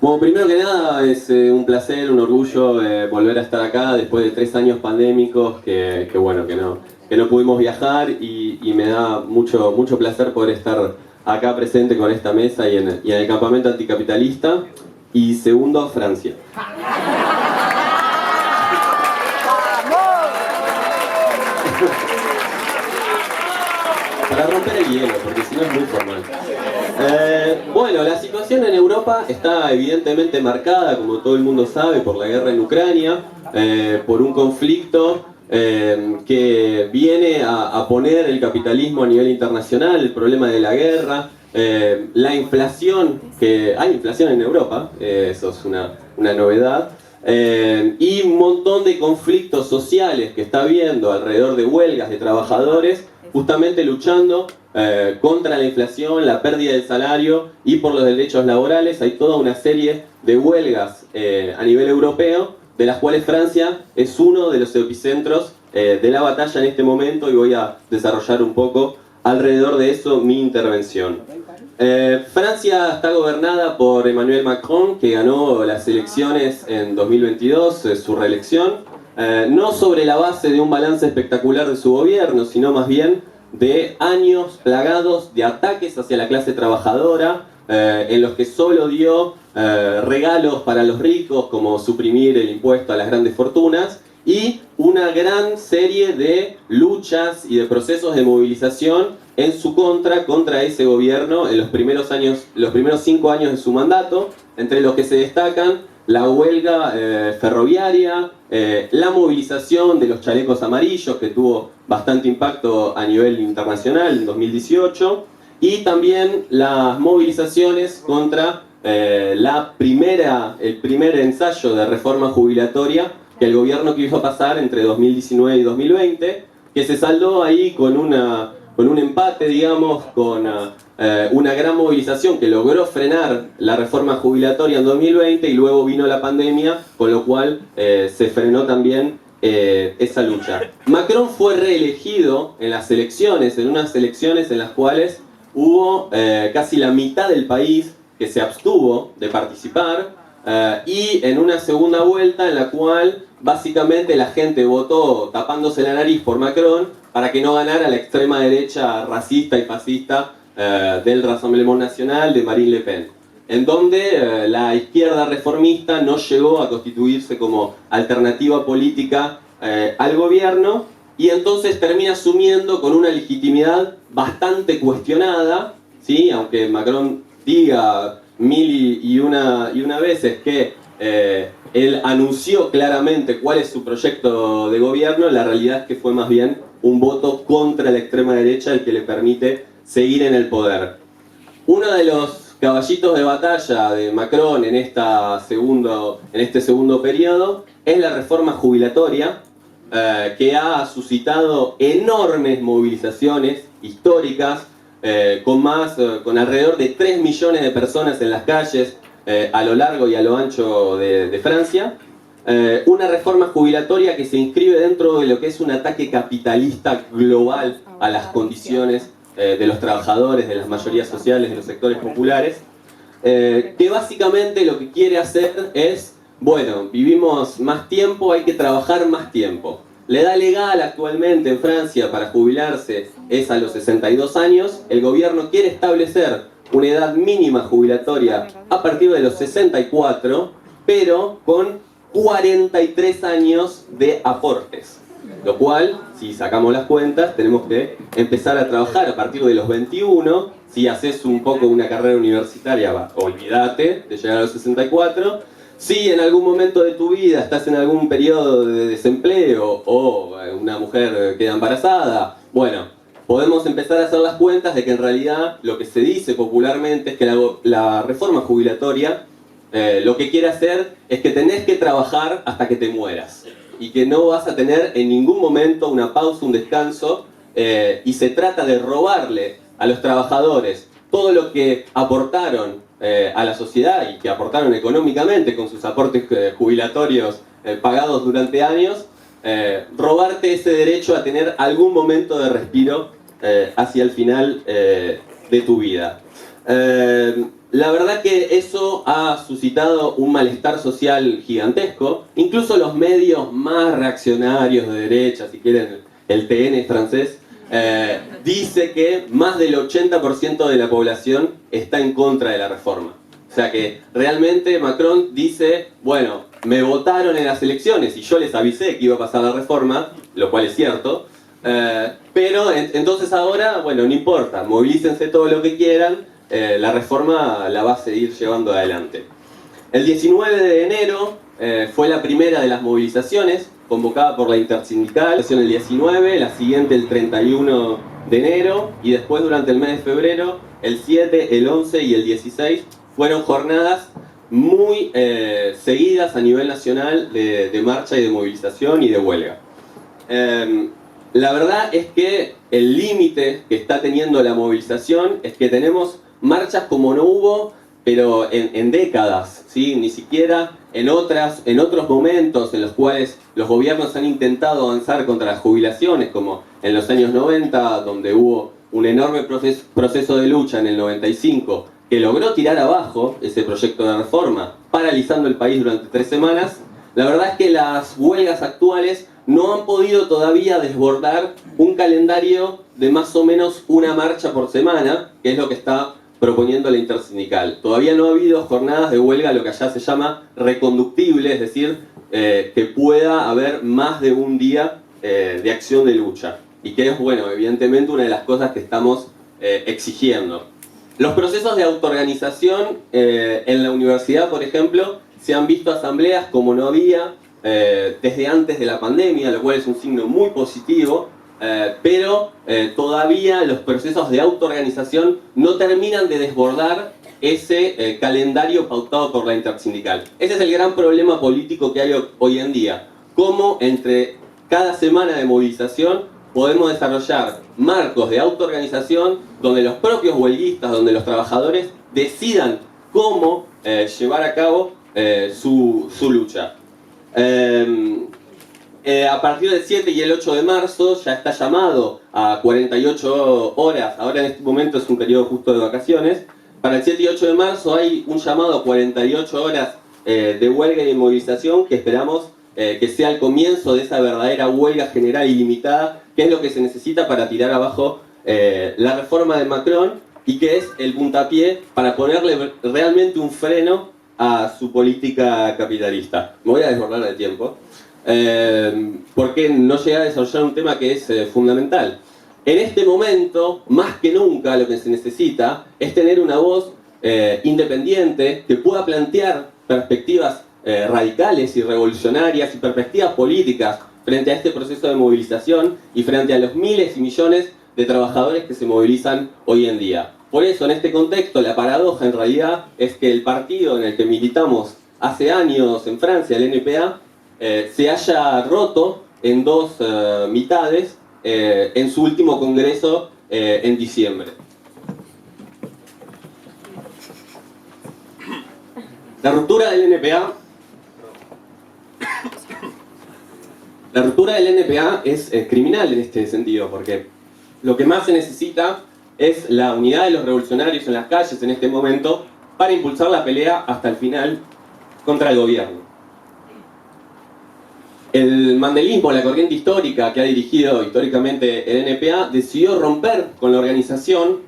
Bueno, primero que nada es un placer, un orgullo volver a estar acá después de 3 años pandémicos bueno, que no pudimos viajar y me da mucho placer poder estar acá presente con esta mesa y en el campamento anticapitalista. Y segundo, Francia. Para romper el hielo, porque si no es muy formal. Bueno, la situación en Europa está evidentemente marcada, como todo el mundo sabe, por la guerra en Ucrania, por un conflicto que viene a poner el capitalismo a nivel internacional, el problema de la guerra, la inflación, que hay inflación en Europa, eso es una novedad, y un montón de conflictos sociales que está habiendo alrededor de huelgas de trabajadores, justamente luchando contra la inflación, la pérdida del salario y por los derechos laborales. Hay toda una serie de huelgas a nivel europeo, de las cuales Francia es uno de los epicentros de la batalla en este momento, y voy a desarrollar un poco alrededor de eso mi intervención. Francia está gobernada por Emmanuel Macron, que ganó las elecciones en 2022, su reelección. No sobre la base de un balance espectacular de su gobierno, sino más bien de años plagados de ataques hacia la clase trabajadora, en los que solo dio regalos para los ricos, como suprimir el impuesto a las grandes fortunas, y una gran serie de luchas y de procesos de movilización en su contra ese gobierno en los primeros 5 años de su mandato, entre los que se destacan la huelga ferroviaria, la movilización de los chalecos amarillos, que tuvo bastante impacto a nivel internacional en 2018, y también las movilizaciones contra el primer ensayo de reforma jubilatoria que el gobierno quiso pasar entre 2019 y 2020, que se saldó ahí con un empate, digamos, con una gran movilización que logró frenar la reforma jubilatoria en 2020, y luego vino la pandemia, con lo cual se frenó también esa lucha. Macron fue reelegido en las elecciones, en unas elecciones en las cuales hubo casi la mitad del país que se abstuvo de participar, y en una segunda vuelta en la cual básicamente la gente votó tapándose la nariz por Macron para que no ganara la extrema derecha racista y fascista del Rassemblement National de Marine Le Pen, en donde la izquierda reformista no llegó a constituirse como alternativa política al gobierno, y entonces termina asumiendo con una legitimidad bastante cuestionada, ¿sí? Aunque Macron diga mil y una veces que él anunció claramente cuál es su proyecto de gobierno, la realidad es que fue más bien un voto contra la extrema derecha el que le permite seguir en el poder. Uno de los caballitos de batalla de Macron en este segundo periodo es la reforma jubilatoria, que ha suscitado enormes movilizaciones históricas, con alrededor de 3 millones de personas en las calles a lo largo y a lo ancho de Francia. Una reforma jubilatoria que se inscribe dentro de lo que es un ataque capitalista global a las condiciones de los trabajadores, de las mayorías sociales, de los sectores populares, que básicamente lo que quiere hacer es, bueno, vivimos más tiempo, hay que trabajar más tiempo. La edad legal actualmente en Francia para jubilarse es a los 62 años. El gobierno quiere establecer una edad mínima jubilatoria a partir de los 64, pero con 43 años de aportes. Lo cual, si sacamos las cuentas, tenemos que empezar a trabajar a partir de los 21. Si haces un poco una carrera universitaria, olvídate de llegar a los 64. Si en algún momento de tu vida estás en algún periodo de desempleo o una mujer queda embarazada, bueno, podemos empezar a hacer las cuentas de que en realidad lo que se dice popularmente es que la reforma jubilatoria lo que quiere hacer es que tenés que trabajar hasta que te mueras y que no vas a tener en ningún momento una pausa, un descanso, y se trata de robarle a los trabajadores todo lo que aportaron a la sociedad y que aportaron económicamente con sus aportes jubilatorios pagados durante años, robarte ese derecho a tener algún momento de respiro hacia el final de tu vida. La verdad que eso ha suscitado un malestar social gigantesco. Incluso los medios más reaccionarios de derecha, si quieren el TN francés, dice que más del 80% de la población está en contra de la reforma. O sea que realmente Macron dice, bueno, me votaron en las elecciones y yo les avisé que iba a pasar la reforma, lo cual es cierto, pero entonces ahora, bueno, no importa, movilícense todo lo que quieran, la reforma la va a seguir llevando adelante. El 19 de enero fue la primera de las movilizaciones convocada por la Intersindical, el 19, la siguiente el 31 de enero y después durante el mes de febrero, el 7, el 11 y el 16 fueron jornadas muy seguidas a nivel nacional de marcha y de movilización y de huelga. La verdad es que el límite que está teniendo la movilización es que tenemos marchas como no hubo, pero en décadas, ¿sí? Ni siquiera en otros momentos en los cuales los gobiernos han intentado avanzar contra las jubilaciones, como en los años 90, donde hubo un enorme proceso de lucha en el 95, que logró tirar abajo ese proyecto de reforma, paralizando el país durante 3 semanas. La verdad es que las huelgas actuales no han podido todavía desbordar un calendario de más o menos una marcha por semana, que es lo que está proponiendo la Intersindical. Todavía no ha habido jornadas de huelga, lo que allá se llama reconductible, es decir, que pueda haber más de un día de acción de lucha. Y que es, bueno, evidentemente una de las cosas que estamos exigiendo. Los procesos de autoorganización en la universidad, por ejemplo, se han visto asambleas como no había desde antes de la pandemia, lo cual es un signo muy positivo, pero todavía los procesos de autoorganización no terminan de desbordar ese calendario pautado por la Intersindical. Ese es el gran problema político que hay hoy en día. Cómo entre cada semana de movilización podemos desarrollar marcos de autoorganización donde los propios huelguistas, donde los trabajadores decidan cómo llevar a cabo su lucha. A partir del 7 y el 8 de marzo ya está llamado a 48 horas, ahora en este momento es un periodo justo de vacaciones, para el 7 y 8 de marzo hay un llamado a 48 horas de huelga y de movilización que esperamos que sea el comienzo de esa verdadera huelga general ilimitada, que es lo que se necesita para tirar abajo la reforma de Macron y que es el puntapié para ponerle realmente un freno a su política capitalista. Me voy a desbordar el tiempo, porque no llega a desarrollar un tema que es fundamental. En este momento, más que nunca, lo que se necesita es tener una voz independiente que pueda plantear perspectivas radicales y revolucionarias y perspectivas políticas frente a este proceso de movilización y frente a los miles y millones de trabajadores que se movilizan hoy en día. Por eso, en este contexto, la paradoja en realidad es que el partido en el que militamos hace años en Francia, el NPA, se haya roto en dos mitades en su último congreso en diciembre. La ruptura del NPA es criminal en este sentido, porque lo que más se necesita es la unidad de los revolucionarios en las calles en este momento para impulsar la pelea hasta el final contra el gobierno. El mandelismo, la corriente histórica que ha dirigido históricamente el NPA, decidió romper con la organización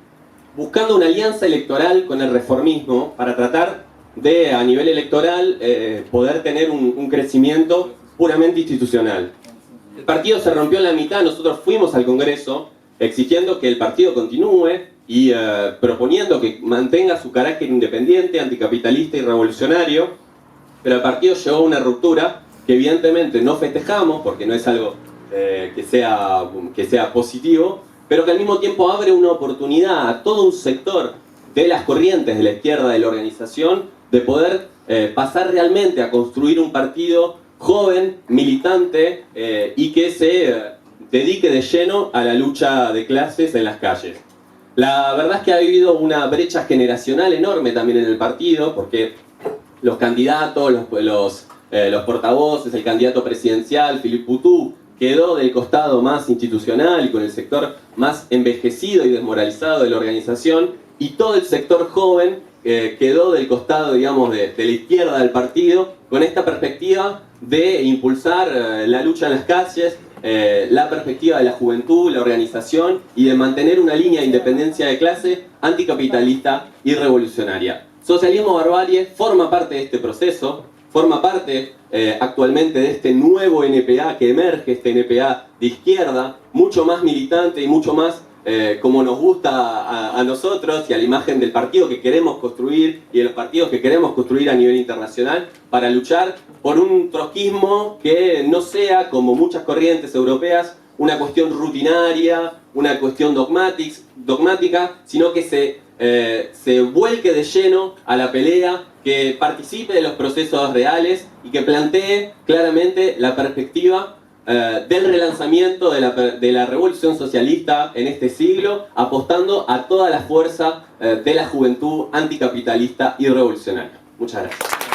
buscando una alianza electoral con el reformismo para tratar de, a nivel electoral, poder tener un crecimiento puramente institucional. El partido se rompió en la mitad, nosotros fuimos al Congreso exigiendo que el partido continúe y proponiendo que mantenga su carácter independiente, anticapitalista y revolucionario, pero el partido llegó a una ruptura que evidentemente no festejamos porque no es algo que sea positivo, pero que al mismo tiempo abre una oportunidad a todo un sector de las corrientes de la izquierda de la organización de poder pasar realmente a construir un partido joven, militante y que se dedique de lleno a la lucha de clases en las calles. La verdad es que ha habido una brecha generacional enorme también en el partido, porque los candidatos, los portavoces, el candidato presidencial, Philippe Poutou, quedó del costado más institucional y con el sector más envejecido y desmoralizado de la organización, y todo el sector joven quedó del costado, digamos, de la izquierda del partido, con esta perspectiva de impulsar la lucha en las calles, la perspectiva de la juventud, la organización y de mantener una línea de independencia de clase anticapitalista y revolucionaria. Socialismo Barbarie forma parte de este proceso, forma parte actualmente de este nuevo NPA que emerge, este NPA de izquierda, mucho más militante y mucho más como nos gusta a nosotros y a la imagen del partido que queremos construir y de los partidos que queremos construir a nivel internacional para luchar por un trotskismo que no sea, como muchas corrientes europeas, una cuestión rutinaria, una cuestión dogmática, sino que se vuelque de lleno a la pelea, que participe de los procesos reales y que plantee claramente la perspectiva del relanzamiento de la revolución socialista en este siglo, apostando a toda la fuerza de la juventud anticapitalista y revolucionaria. Muchas gracias.